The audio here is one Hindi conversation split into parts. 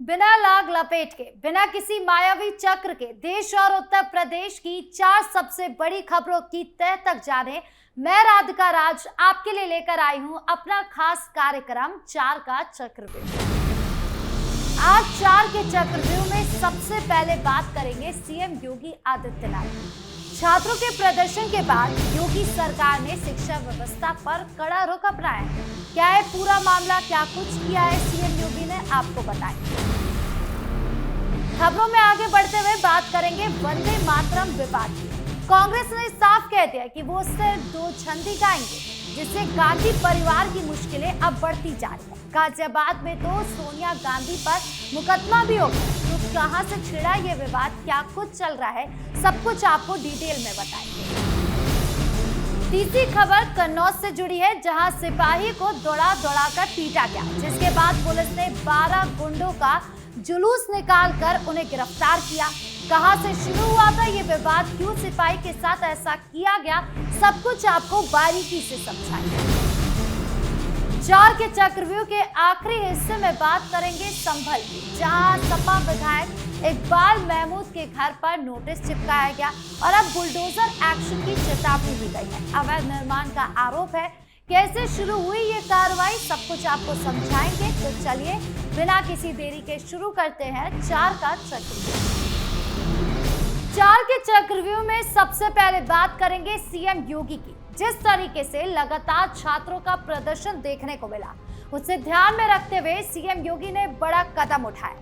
बिना लाग लपेट के, बिना किसी मायावी चक्र के देश और उत्तर प्रदेश की 4 सबसे बड़ी खबरों की तह तक जाने मैं राधिका राज आपके लिए लेकर आई हूं अपना खास कार्यक्रम 4 का चक्रव्यूह। आज 4 के चक्रव्यूह में सबसे पहले बात करेंगे सीएम योगी आदित्यनाथ। छात्रों के प्रदर्शन के बाद योगी सरकार ने शिक्षा व्यवस्था पर कड़ा रुख अपनाया। क्या है पूरा मामला, क्या कुछ किया है सीएम योगी ने, आपको बताएं। खबरों में आगे बढ़ते हुए बात करेंगे वंदे मातरम विवाद की। कांग्रेस ने साफ कह दिया कि वो सिर्फ 2 छंदी गाएंगे, जिससे गांधी परिवार की मुश्किलें अब बढ़ती जा रही है। गाजियाबाद में तो सोनिया गांधी पर मुकदमा भी हो गया। तो कहां से छिड़ा ये विवाद, क्या कुछ चल रहा है, सब कुछ आपको डिटेल में बताएंगे। तीसरी खबर कन्नौज से जुड़ी है, जहां सिपाही को दौड़ा कर पीटा गया, जिसके बाद पुलिस ने 12 गुंडों का जुलूस निकालकर उन्हें गिरफ्तार किया। कहां से शुरू हुआ था ये विवाद, क्यों सिपाही के साथ ऐसा किया गया, सब कुछ आपको बारीकी से समझाएंगे। 4 के चक्रव्यूह के आखिरी हिस्से में बात करेंगे संभल की, जहां सपा विधायक इकबाल महमूद के घर पर नोटिस चिपकाया गया और अब बुलडोजर एक्शन की चेतावनी दी गई है। अवैध निर्माण का आरोप है। कैसे शुरू हुई ये कार्रवाई, सब कुछ आपको समझाएंगे। तो चलिए बिना किसी देरी के शुरू करते हैं 4 का चक्रव्यूह। 4 के चक्रव्यूह में सबसे पहले बात करेंगे सीएम योगी की। जिस तरीके से लगातार छात्रों का प्रदर्शन देखने को मिला, उसे ध्यान में रखते हुए सीएम योगी ने बड़ा कदम उठाया।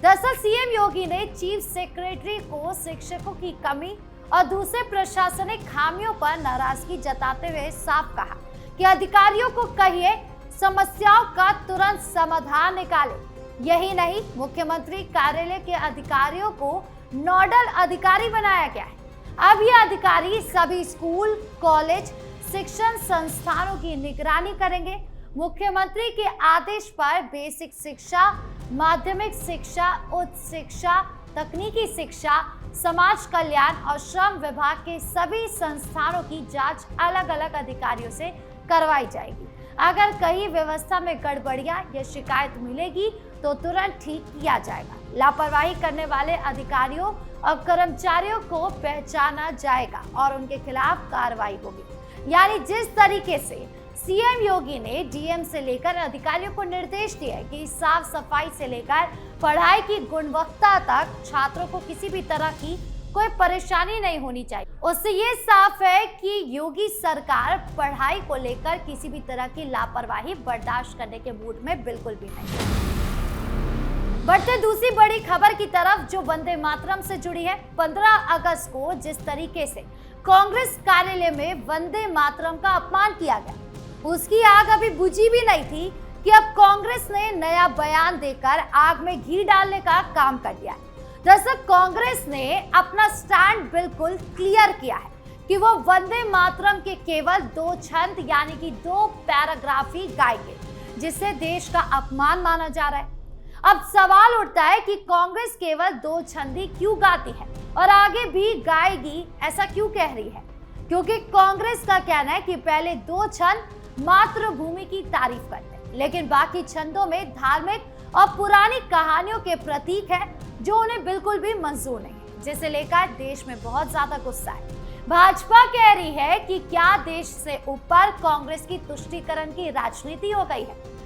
दरअसल सीएम योगी ने चीफ सेक्रेटरी को शिक्षकों की कमी और दूसरे प्रशासनिक खामियों पर नाराजगी जताते हुए साफ कहा कि अधिकारियों को कहिए समस्याओं का तुरंत समाधान निकाले। यही नहीं, मुख्यमंत्री कार्यालय के अधिकारियों को नोडल अधिकारी बनाया गया है। अब ये अधिकारी सभी स्कूल, कॉलेज, शिक्षण संस्थानों की निगरानी करेंगे। मुख्यमंत्री के आदेश पर बेसिक शिक्षा, माध्यमिक शिक्षा, उच्च शिक्षा, तकनीकी शिक्षा, समाज कल्याण और श्रम विभाग के सभी संस्थानों की जांच अलग अलग अधिकारियों से करवाई जाएगी। अगर कहीं व्यवस्था में गड़बड़ियां या शिकायत मिलेगी तो तुरंत ठीक किया जाएगा। लापरवाही करने वाले अधिकारियों और कर्मचारियों को पहचाना जाएगा और उनके खिलाफ कार्रवाई होगी। यानी जिस तरीके से सीएम योगी ने डीएम से लेकर अधिकारियों को निर्देश दिए कि साफ सफाई से लेकर पढ़ाई की गुणवत्ता तक छात्रों को किसी भी तरह की कोई परेशानी नहीं होनी चाहिए, उससे ये साफ है कि योगी सरकार पढ़ाई को लेकर किसी भी तरह की लापरवाही बर्दाश्त करने के मूड में बिल्कुल भी नहीं। बढ़ते दूसरी बड़ी खबर की तरफ, जो वंदे मातरम से जुड़ी है। 15 अगस्त को जिस तरीके से कांग्रेस कार्यालय में वंदे मातरम का अपमान किया गया, उसकी आग अभी बुझी भी नहीं थी कि अब कांग्रेस ने नया बयान देकर आग में घी डालने का काम कर दिया है। दरअसल कांग्रेस ने अपना स्टैंड बिल्कुल क्लियर किया है कि वो वंदे मातरम के केवल 2 छंद यानी कि 2 पैराग्राफ ही गाएंगे, जिससे देश का अपमान माना जा रहा है। अब सवाल उठता है कि कांग्रेस केवल 2 छंदी क्यों गाती है और आगे भी गाएगी, ऐसा क्यों कह रही है? क्योंकि कांग्रेस का कहना है कि पहले 2 छंद मातृभूमि की तारीफ करते हैं, लेकिन बाकी छंदों में धार्मिक और पुरानी कहानियों के प्रतीक है, जो उन्हें बिल्कुल भी मंजूर नहीं है, जिसे लेकर देश में बहुत ज्यादा गुस्सा है। भाजपा कह रही है कि क्या देश से ऊपर कांग्रेस की तुष्टीकरण की राजनीति हो गई है।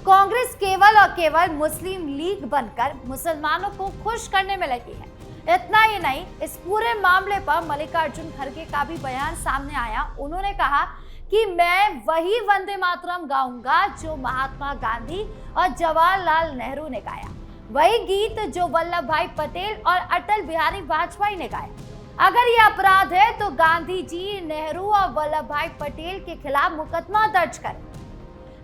कांग्रेस केवल और केवल मुस्लिम लीग बनकर मुसलमानों को खुश करने में लगी है। इतना ही नहीं, इस पूरे मामले पर मल्लिकार्जुन खड़गे का भी बयान सामने आया। उन्होंने कहा कि मैं वही वंदे मातरम गाऊंगा जो महात्मा गांधी और जवाहरलाल नेहरू ने गाया, वही गीत जो वल्लभ भाई पटेल और अटल बिहारी वाजपेयी ने गाया। अगर ये अपराध है तो गांधी जी, नेहरू और वल्लभ भाई पटेल के खिलाफ मुकदमा दर्ज करें।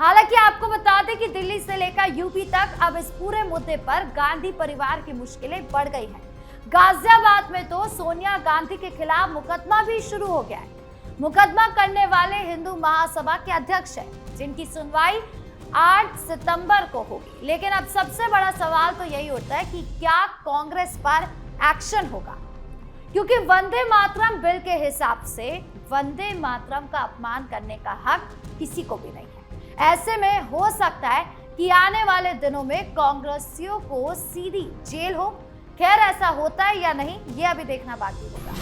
हालांकि आपको बता दें कि दिल्ली से लेकर यूपी तक अब इस पूरे मुद्दे पर गांधी परिवार की मुश्किलें बढ़ गई हैं। गाजियाबाद में तो सोनिया गांधी के खिलाफ मुकदमा भी शुरू हो गया है। मुकदमा करने वाले हिंदू महासभा के अध्यक्ष हैं, जिनकी सुनवाई 8 सितंबर को होगी। लेकिन अब सबसे बड़ा सवाल तो यही उठता है कि क्या कांग्रेस पर एक्शन होगा, क्योंकि वंदे मातरम बिल के हिसाब से वंदे मातरम का अपमान करने का हक किसी को भी नहीं है। ऐसे में हो सकता है कि आने वाले दिनों में कांग्रेसियों को सीधी जेल हो। खैर ऐसा होता है या नहीं, ये अभी देखना बाकी होगा।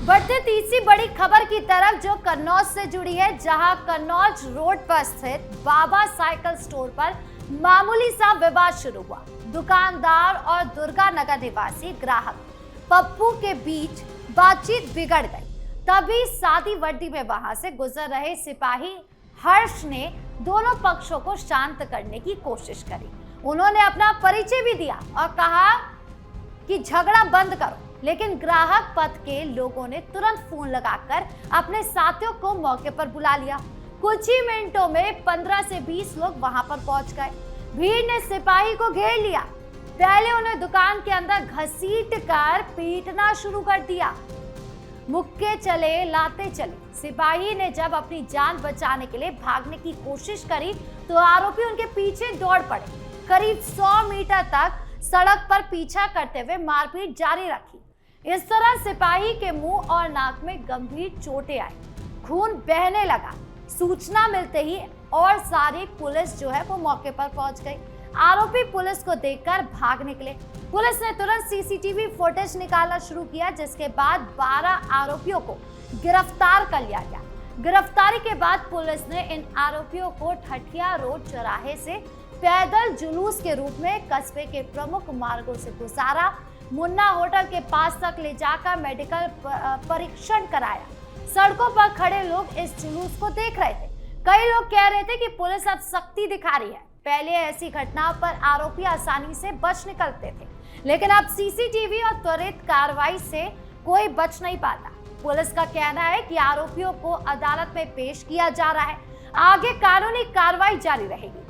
बढ़ते तीसरी बड़ी खबर की तरफ जो कन्नौज से जुड़ी है, जहां कन्नौज रोड पर स्थित बाबा साइकिल स्टोर पर मामूली सा विवाद शुरू हुआ। दुकानदार और दुर्गा नगर निवासी ग्राहक पप्पू के बीच बातचीत बिगड़ गई। तभी सादी वर्दी में वहां से गुजर रहे सिपाही हर्ष ने दोनों पक्षों को शांत करने की कोशिश करी। उन्होंने अपना परिचय भी दिया और कहा कि झगड़ा बंद करो, लेकिन ग्राहक पथ के लोगों ने तुरंत फोन लगाकर अपने साथियों को मौके पर बुला लिया। कुछ ही मिनटों में 15 से 20 लोग वहां पर पहुंच गए। भीड़ ने सिपाही को घेर लिया। पहले उन्हें दुकान के अंदर घसीट कर पीटना शुरू कर दिया। मुक्के चले लाते चले। सिपाही ने जब अपनी जान बचाने के लिए भागने की कोशिश करी तो आरोपी उनके पीछे दौड़ पड़े। करीब 100 मीटर तक सड़क पर पीछा करते हुए मारपीट जारी रखी। इस तरह सिपाही के मुंह और नाक में गंभीर चोटें आई, खून बहने लगा। सूचना मिलते ही और सारी पुलिस जो है वो मौके पर पहुंच गई। आरोपी पुलिस को देखकर भाग निकले। पुलिस ने तुरंत सीसीटीवी फुटेज निकालना शुरू किया, जिसके बाद 12 आरोपियों को गिरफ्तार कर लिया गया। गिरफ्तारी के बाद पुलिस ने इन आरोपियों को ठठिया रोड चौराहे से पैदल जुलूस के रूप में कस्बे के प्रमुख मार्गों से गुजारा, मुन्ना होटल के पास तक ले जाकर मेडिकल परीक्षण कराया। सड़कों पर खड़े लोग इस जुलूस को देख रहे थे। कई लोग कह रहे थे कि पुलिस अब सख्ती दिखा रही है। पहले ऐसी घटनाओं पर आरोपी आसानी से बच निकलते थे, लेकिन अब सीसीटीवी और त्वरित कार्रवाई से कोई बच नहीं पाता। पुलिस का कहना है कि आरोपियों को अदालत में पेश किया जा रहा है। आगे कानूनी कार्रवाई जारी रहेगी।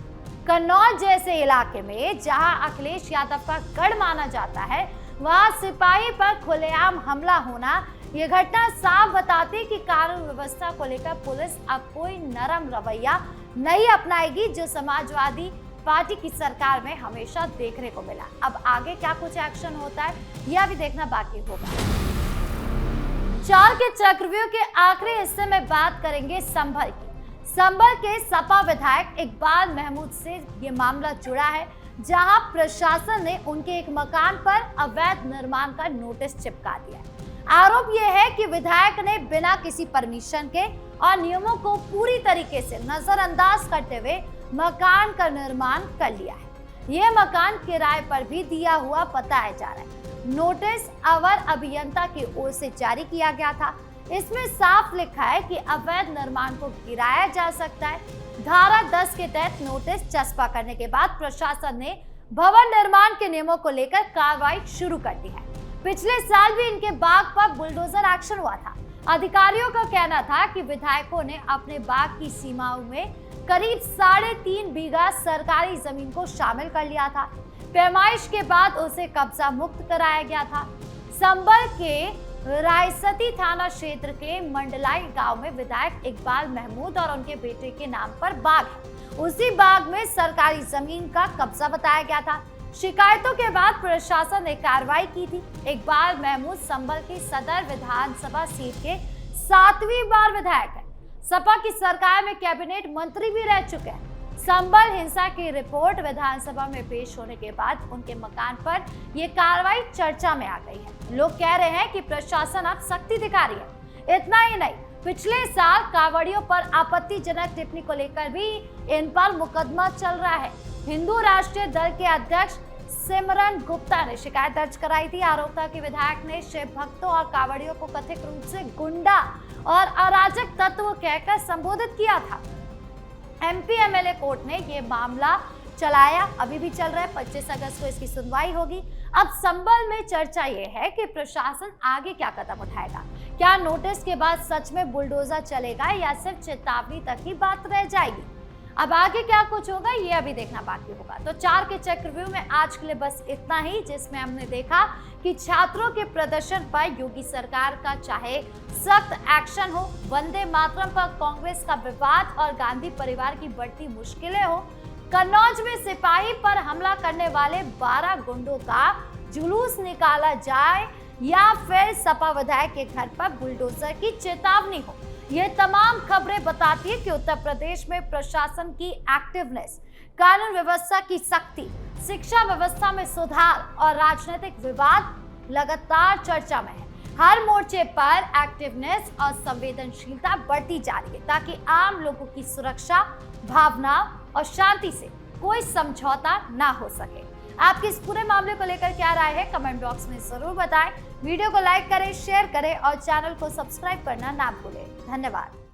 कन्नौज जैसे इलाके में जहां अखिलेश यादव का गढ़ माना जाता है, वहां सिपाही पर खुलेआम हमला होना, ये घटना साफ बताती है कि कानून व्यवस्था को लेकर पुलिस अब कोई नरम रवैया नहीं अपनाएगी, जो समाजवादी पार्टी की सरकार में हमेशा देखने को मिला। अब आगे क्या कुछ एक्शन होता है, यह भी देखना बाकी होगा। 4 के चक्रव्यूह के आखिरी हिस्से में बात करेंगे संभल की। संभल के सपा विधायक इकबाल महमूद से ये मामला जुड़ा है, जहां प्रशासन ने उनके एक मकान पर अवैध निर्माण का नोटिस चिपका दिया है। आरोप यह है कि विधायक ने बिना किसी परमिशन के और नियमों को पूरी तरीके से नजरअंदाज करते हुए मकान का निर्माण कर लिया है। यह मकान किराए पर भी दिया हुआ बताया जा रहा है। नोटिस अवर अभियंता की ओर से जारी किया गया था। इसमें साफ लिखा है कि अवैध निर्माण को गिराया जा सकता है। धारा 10 के तहत नोटिस चस्पा करने के बाद प्रशासन ने भवन निर्माण के नियमों को लेकर कार्रवाई शुरू कर दी है। पिछले साल भी इनके बाग पर बुलडोजर एक्शन हुआ था। अधिकारियों का कहना था कि विधायकों ने अपने बाग की सीमाओं में करीब 3.5 बीघा सरकारी जमीन को शामिल कर लिया था। पैमाइश के बाद उसे कब्जा मुक्त कराया गया था। संभल के रायसती थाना क्षेत्र के मंडलाई गांव में विधायक इकबाल महमूद और उनके बेटे के नाम पर बाग है। उसी बाग में सरकारी जमीन का कब्जा बताया गया था। शिकायतों के बाद प्रशासन ने कार्रवाई की थी। इकबाल महमूद संभल की सदर विधानसभा सीट के 7वीं बार विधायक है। सपा की सरकार में कैबिनेट मंत्री भी रह चुके हैं। संभल हिंसा की रिपोर्ट विधानसभा में पेश होने के बाद उनके मकान पर यह कार्रवाई चर्चा में आ गई है। लोग कह रहे हैं कि प्रशासन अब सख्ती दिखा रही है। इतना ही नहीं, पिछले साल कांवड़ियों पर आपत्तिजनक टिप्पणी को लेकर भी इन पर मुकदमा चल रहा है। हिंदू राष्ट्रीय दल के अध्यक्ष सिमरन गुप्ता ने शिकायत दर्ज कराई थी। आरोप था कि विधायक ने शिव भक्तों और कांवड़ियों को कथित रूप से गुंडा और अराजक तत्व कहकर संबोधित किया था। एमपी एमएलए कोर्ट ने ये मामला चलाया, अभी भी चल रहा है। 25 अगस्त को इसकी सुनवाई होगी। अब संभल में चर्चा ये है कि प्रशासन आगे क्या कदम उठाएगा। क्या नोटिस के बाद सच में बुलडोजर चलेगा या सिर्फ चेतावनी तक ही बात रह जाएगी? अब आगे क्या कुछ होगा ये अभी देखना बाकी होगा। तो 4 के चक्रव्यूह में आज के लिए बस इतना ही, जिसमें हमने देखा कि छात्रों के प्रदर्शन पर योगी सरकार का चाहे सख्त एक्शन हो, वंदे मातरम पर कांग्रेस का विवाद और गांधी परिवार की बढ़ती मुश्किलें हो, कन्नौज में सिपाही पर हमला करने वाले 12 गुंडों का जुलूस निकाला जाए या फिर सपा विधायक के घर पर बुलडोजर की चेतावनी हो, ये तमाम खबरें बताती है कि उत्तर प्रदेश में प्रशासन की एक्टिवनेस, कानून व्यवस्था की सख्ती, शिक्षा व्यवस्था में सुधार और राजनीतिक विवाद लगातार चर्चा में है। हर मोर्चे पर एक्टिवनेस और संवेदनशीलता बढ़ती जा रही है ताकि आम लोगों की सुरक्षा, भावना और शांति से कोई समझौता ना हो सके। आपकी इस पूरे मामले को लेकर क्या राय है, कमेंट बॉक्स में जरूर बताएं। वीडियो को लाइक करें, शेयर करें और चैनल को सब्सक्राइब करना ना भूलें। धन्यवाद।